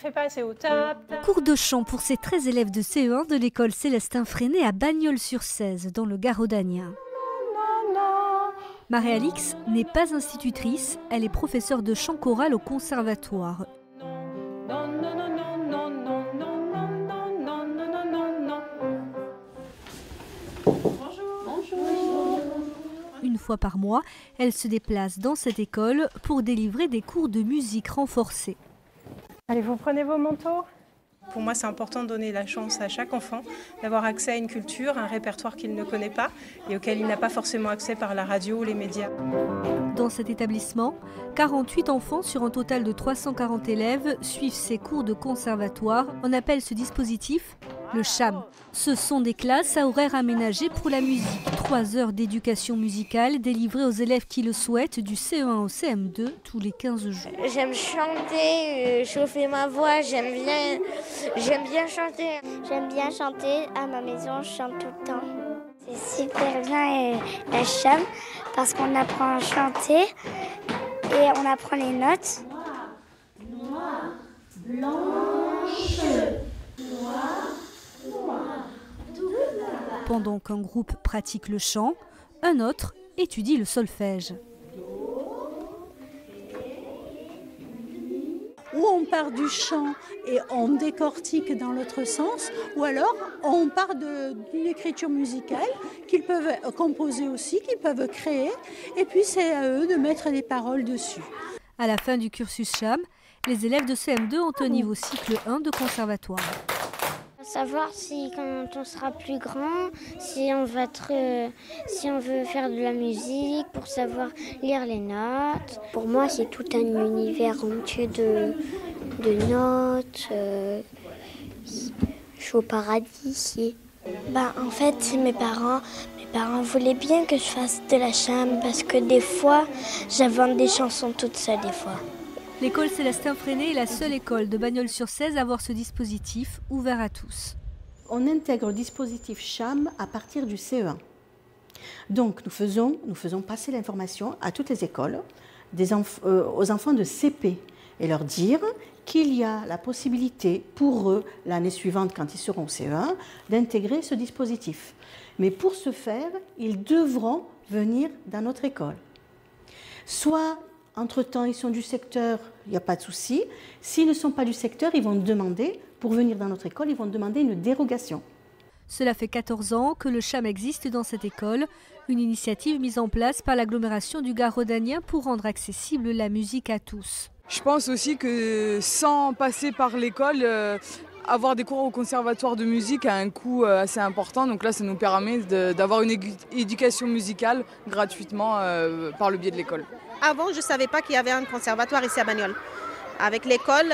fais pas assez haut. Tap, tap. Cours de chant pour ces 13 élèves de CE1 de l'école Célestin Freinet à Bagnols-sur-Cèze, dans le Gard-Audanien. Marie-Alix n'est pas institutrice, elle est professeure de chant choral au conservatoire. Une fois par mois, elle se déplace dans cette école pour délivrer des cours de musique renforcés. Allez, vous prenez vos manteaux. Pour moi, c'est important de donner la chance à chaque enfant d'avoir accès à une culture, un répertoire qu'il ne connaît pas et auquel il n'a pas forcément accès par la radio ou les médias. Dans cet établissement, 48 enfants sur un total de 340 élèves suivent ces cours de conservatoire. On appelle ce dispositif le CHAM. Ce sont des classes à horaires aménagés pour la musique. 3 heures d'éducation musicale délivrées aux élèves qui le souhaitent du CE1 au CM2 tous les 15 jours. J'aime chanter, chauffer ma voix, j'aime bien chanter. J'aime bien chanter, à ma maison je chante tout le temps. C'est super bien la CHAM parce qu'on apprend à chanter et on apprend les notes. Noir, blanche, noir. Pendant qu'un groupe pratique le chant, un autre étudie le solfège. Ou on part du chant et on décortique dans l'autre sens, ou alors on part d'une écriture musicale qu'ils peuvent composer aussi, qu'ils peuvent créer, et puis c'est à eux de mettre des paroles dessus. À la fin du cursus CHAM, les élèves de CM2 ont un niveau cycle 1 de conservatoire. Savoir si quand on sera plus grand, si on veut faire de la musique, pour savoir lire les notes. Pour moi, c'est tout un univers entier de notes. Je suis au paradis ici. En fait, mes parents voulaient bien que je fasse de la CHAM parce que des fois, j'invente des chansons toute seule des fois. L'école Célestin Freinet est la seule école de Bagnols-sur-Cèze à avoir ce dispositif ouvert à tous. On intègre le dispositif CHAM à partir du CE1. Donc nous faisons passer l'information à toutes les écoles, aux enfants de CP, et leur dire qu'il y a la possibilité pour eux, l'année suivante quand ils seront au CE1, d'intégrer ce dispositif. Mais pour ce faire, ils devront venir dans notre école. Soit entre-temps, ils sont du secteur, il n'y a pas de souci. S'ils ne sont pas du secteur, ils vont demander, pour venir dans notre école, ils vont demander une dérogation. Cela fait 14 ans que le CHAM existe dans cette école, une initiative mise en place par l'agglomération du Gard-Audanien pour rendre accessible la musique à tous. Je pense aussi que sans passer par l'école, avoir des cours au conservatoire de musique a un coût assez important. Donc là, ça nous permet d'avoir une éducation musicale gratuitement par le biais de l'école. Avant, je ne savais pas qu'il y avait un conservatoire ici à Bagnols. Avec l'école,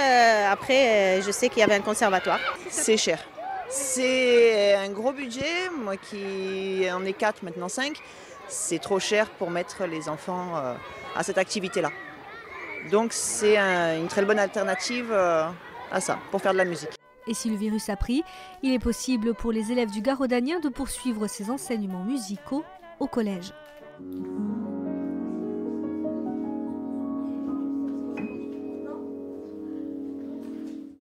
après, je sais qu'il y avait un conservatoire. C'est cher. C'est un gros budget, moi qui en ai 4, maintenant 5. C'est trop cher pour mettre les enfants à cette activité-là. Donc c'est une très bonne alternative à ça, pour faire de la musique. Et si le virus a pris, il est possible pour les élèves du Gard-Audanien de poursuivre ces enseignements musicaux au collège.